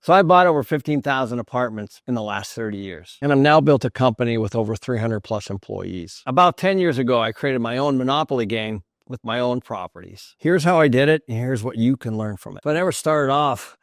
So I bought over 15,000 apartments in the last 30 years. And I've now built a company with over 300 plus employees. About 10 years ago, I created my own monopoly game with my own properties. Here's how I did it, and here's what you can learn from it. So I never started off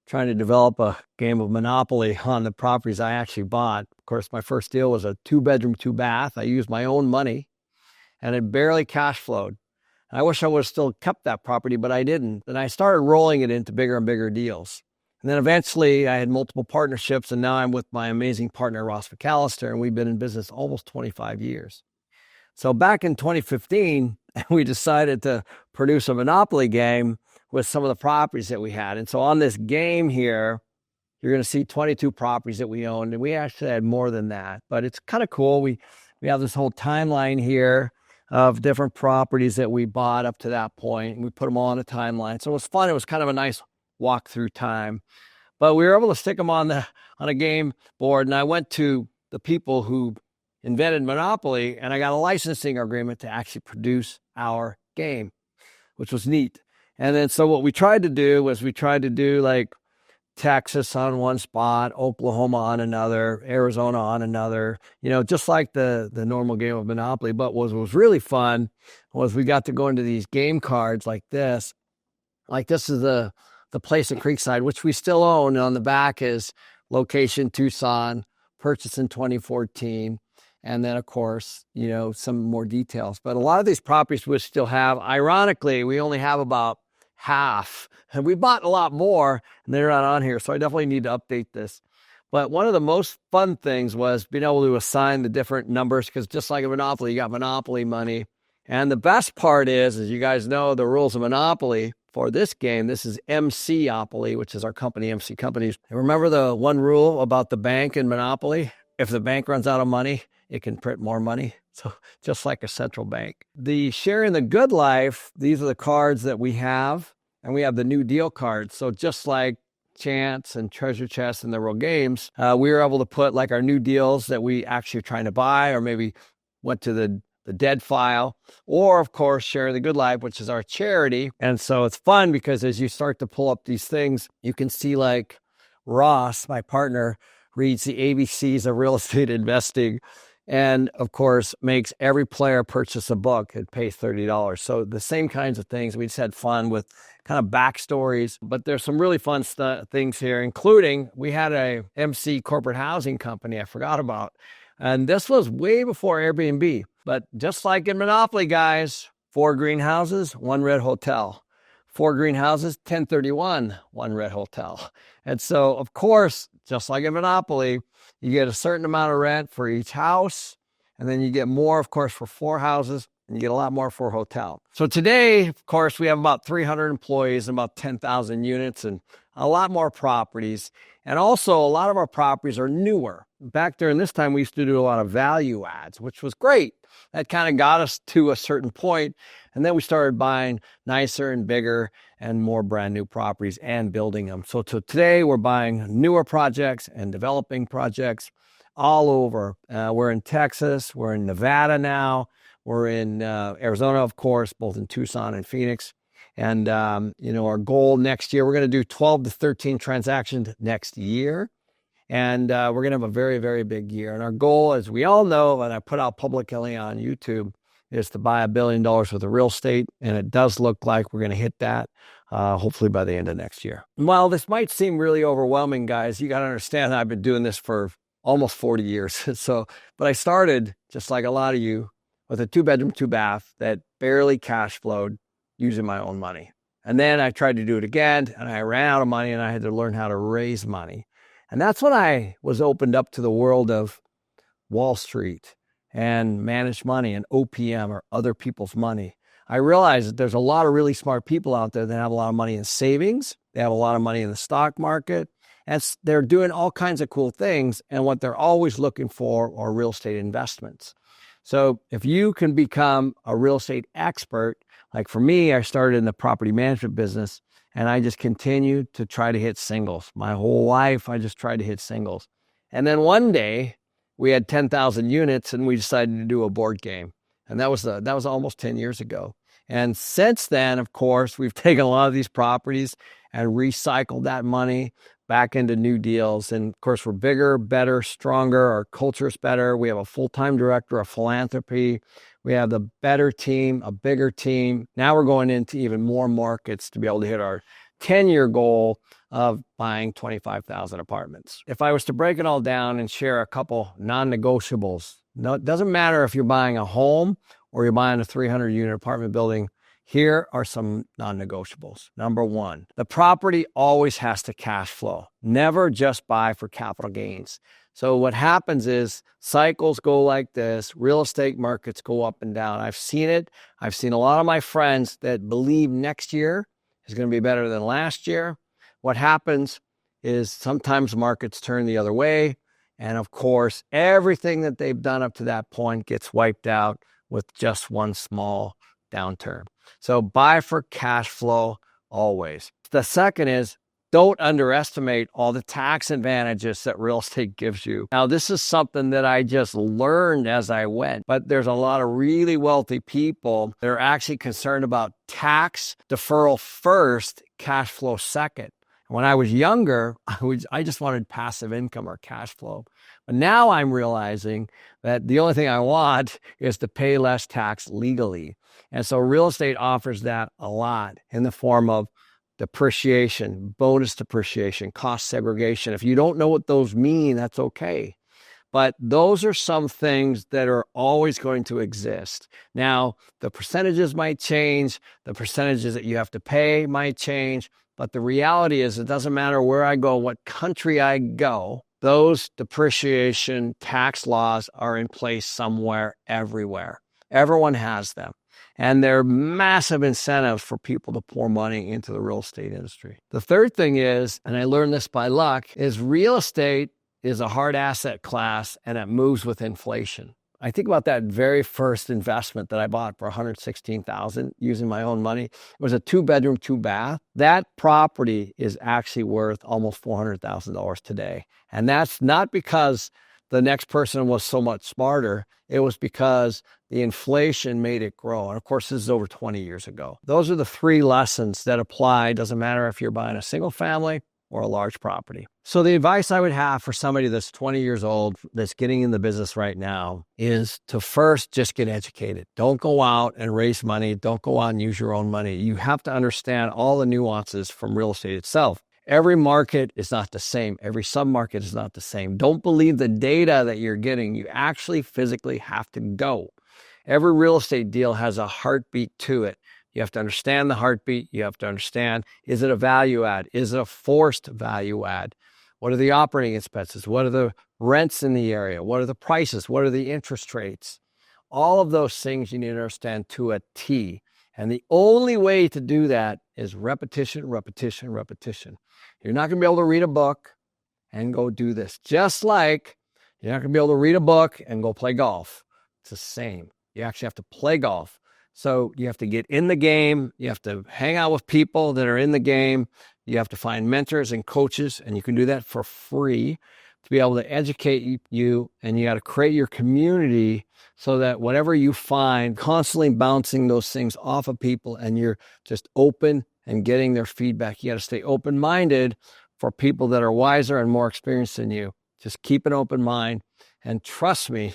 trying to develop a game of Monopoly on the properties I actually bought. Of course, my first deal was a 2-bedroom, 2-bath. I used my own money, and it barely cash flowed. I wish I would have still kept that property, but I didn't. And I started rolling it into bigger and bigger deals. And then eventually I had multiple partnerships, and now I'm with my amazing partner, Ross McAllister, and we've been in business almost 25 years. So back in 2015, we decided to produce a Monopoly game with some of the properties that we had. And so on this game here, you're going to see 22 properties that we owned, and we actually had more than that. But it's kind of cool. We have this whole timeline here of different properties that we bought up to that point, and we put them all on a timeline. So it was fun. It was kind of a nice walk through time. But we were able to stick them on a game board, and I went to the people who invented Monopoly, and I got a licensing agreement to actually produce our game, which was neat. And then so what we tried to do was like Texas on one spot, Oklahoma on another, Arizona on another, just like the normal game of Monopoly. But what was really fun was we got to go into these game cards like this. Like this is the place in Creekside, which we still own. And on the back is location Tucson, purchased in 2014. And then, of course, some more details. But a lot of these properties we still have. Ironically, we only have about half. And we bought a lot more, and they're not on here. So I definitely need to update this. But one of the most fun things was being able to assign the different numbers, because just like a Monopoly, you got Monopoly money. And the best part is, as you guys know, the rules of Monopoly for this game, this is MC-opoly, which is our company, MC Companies. And remember the one rule about the bank in Monopoly? If the bank runs out of money, it can print more money. So just like a central bank. The sharing the good life, these are the cards that we have, and we have the new deal cards. So just like Chance and Treasure Chest and the real games, we were able to put like our new deals that we actually are trying to buy, or maybe went to the dead file, or of course, Share the Good Life, which is our charity. And so it's fun because as you start to pull up these things, you can see like Ross, my partner, reads the ABCs of real estate investing, and of course makes every player purchase a book and pay $30. So the same kinds of things. We just had fun with kind of backstories, but there's some really fun things here, including we had a MC corporate housing company I forgot about. And this was way before Airbnb, but just like in Monopoly, guys, 4 greenhouses, 1 red hotel. 4 greenhouses, 1031, 1 red hotel. And so, of course, just like in Monopoly, you get a certain amount of rent for each house, and then you get more, of course, for 4 houses, and you get a lot more for a hotel. So today, of course, we have about 300 employees and about 10,000 units and a lot more properties. And also, a lot of our properties are newer. Back during this time, we used to do a lot of value adds, which was great. That kind of got us to a certain point. And then we started buying nicer and bigger and more brand new properties and building them. So today we're buying newer projects and developing projects all over. We're in Texas, we're in Nevada now, we're in Arizona, of course, both in Tucson and Phoenix. And, our goal next year, we're going to do 12 to 13 transactions next year. And we're going to have a very, very big year. And our goal, as we all know, and I put out publicly on YouTube, is to buy $1 billion worth of real estate. And it does look like we're going to hit that, hopefully by the end of next year. While this might seem really overwhelming, guys, you got to understand I've been doing this for almost 40 years. But I started, just like a lot of you, with a 2-bedroom, 2-bath that barely cash flowed using my own money. And then I tried to do it again, and I ran out of money, and I had to learn how to raise money. And that's when I was opened up to the world of Wall Street and managed money and OPM, or other people's money. I realized that there's a lot of really smart people out there that have a lot of money in savings. They have a lot of money in the stock market, and they're doing all kinds of cool things. And what they're always looking for are real estate investments. So if you can become a real estate expert, like for me, I started in the property management business, and I just continued to try to hit singles. My whole life, I just tried to hit singles. And then one day, we had 10,000 units, and we decided to do a board game. And that was almost 10 years ago. And since then, of course, we've taken a lot of these properties and recycled that money, back into new deals. And of course, we're bigger, better, stronger. Our culture's better. We have a full-time director of philanthropy. We have the better team, a bigger team. Now we're going into even more markets to be able to hit our 10-year goal of buying 25,000 apartments. If I was to break it all down and share a couple non-negotiables, no, it doesn't matter if you're buying a home or you're buying a 300-unit apartment building. Here are some non-negotiables. Number one, the property always has to cash flow. Never just buy for capital gains. So what happens is cycles go like this. Real estate markets go up and down. I've seen it. I've seen a lot of my friends that believe next year is going to be better than last year. What happens is sometimes markets turn the other way. And of course, everything that they've done up to that point gets wiped out with just one small downturn. So buy for cash flow always. The second is don't underestimate all the tax advantages that real estate gives you. Now, this is something that I just learned as I went, but there's a lot of really wealthy people that are actually concerned about tax deferral first, cash flow second. When I was younger, I just wanted passive income or cash flow. But now I'm realizing that the only thing I want is to pay less tax legally. And so real estate offers that a lot in the form of depreciation, bonus depreciation, cost segregation. If you don't know what those mean, that's okay. But those are some things that are always going to exist. Now, the percentages might change. The percentages that you have to pay might change. But the reality is it doesn't matter where I go, what country I go, those depreciation tax laws are in place somewhere, everywhere. Everyone has them. And they're massive incentives for people to pour money into the real estate industry. The third thing is, and I learned this by luck, is real estate is a hard asset class and it moves with inflation. I think about that very first investment that I bought for $116,000 using my own money. It was a 2-bedroom, 2-bath. That property is actually worth almost $400,000 today. And that's not because the next person was so much smarter. It was because the inflation made it grow. And of course, this is over 20 years ago. Those are the 3 lessons that apply. Doesn't matter if you're buying a single family or a large property. So the advice I would have for somebody that's 20 years old, that's getting in the business right now, is to first just get educated. Don't go out and raise money. Don't go out and use your own money. You have to understand all the nuances from real estate itself. Every market is not the same. Every submarket is not the same. Don't believe the data that you're getting. You actually physically have to go. Every real estate deal has a heartbeat to it. You have to understand the heartbeat. You have to understand, is it a value add? Is it a forced value add? What are the operating expenses? What are the rents in the area? What are the prices? What are the interest rates? All of those things you need to understand to a T. And the only way to do that is repetition, repetition, repetition. You're not going to be able to read a book and go do this. Just like you're not going to be able to read a book and go play golf. It's the same. You actually have to play golf. So you have to get in the game. You have to hang out with people that are in the game. You have to find mentors and coaches, and you can do that for free to be able to educate you. And you got to create your community so that whatever you find, constantly bouncing those things off of people, and you're just open and getting their feedback. You got to stay open-minded for people that are wiser and more experienced than you. Just keep an open mind. And trust me,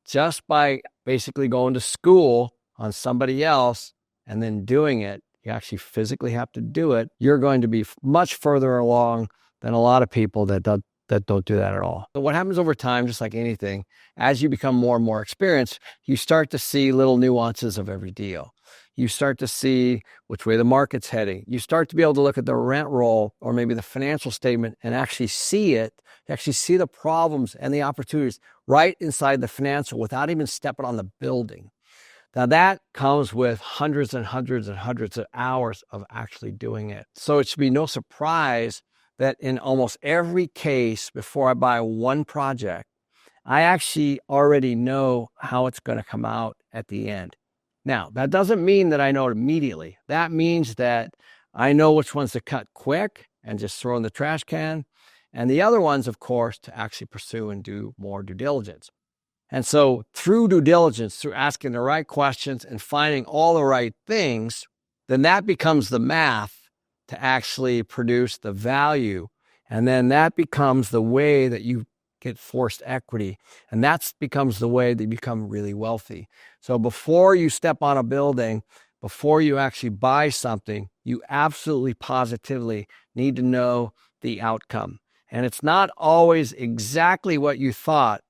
just by basically going to school on somebody else and then doing it, you actually physically have to do it, you're going to be much further along than a lot of people that don't do that at all. So what happens over time, just like anything, as you become more and more experienced, you start to see little nuances of every deal. You start to see which way the market's heading. You start to be able to look at the rent roll or maybe the financial statement and actually see it, actually see the problems and the opportunities right inside the financial without even stepping on the building. Now that comes with hundreds and hundreds and hundreds of hours of actually doing it. So it should be no surprise that in almost every case, before I buy one project, I actually already know how it's going to come out at the end. Now, that doesn't mean that I know it immediately. That means that I know which ones to cut quick and just throw in the trash can, and the other ones, of course, to actually pursue and do more due diligence. And so through due diligence, through asking the right questions and finding all the right things, then that becomes the math to actually produce the value And then that becomes the way that you get forced equity. And that becomes the way that you become really wealthy. So before you step on a building, before you actually buy something, you absolutely positively need to know the outcome. And it's not always exactly what you thought,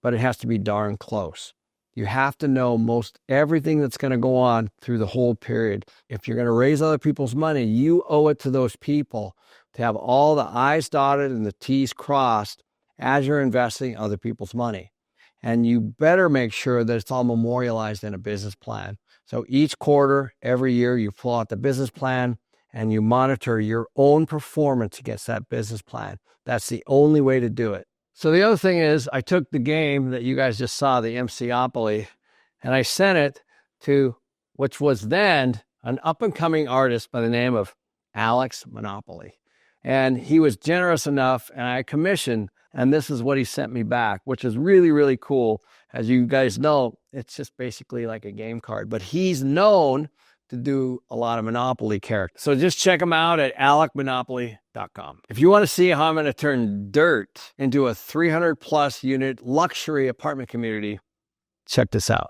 but it has to be darn close. You have to know most everything that's going to go on through the whole period. If you're going to raise other people's money, you owe it to those people to have all the I's dotted and the T's crossed as you're investing other people's money. And you better make sure that it's all memorialized in a business plan. So each quarter, every year, you pull out the business plan and you monitor your own performance against that business plan. That's the only way to do it. So the other thing is, I took the game that you guys just saw, the MC-opoly, and I sent it to, which was then an up-and-coming artist by the name of Alex Monopoly. And he was generous enough, and I commissioned, and this is what he sent me back, which is really, really cool. As you guys know, it's just basically like a game card, but he's known to do a lot of Monopoly characters. So just check him out at alecmonopoly.com. If you want to see how I'm going to turn dirt into a 300 plus unit luxury apartment community, check this out.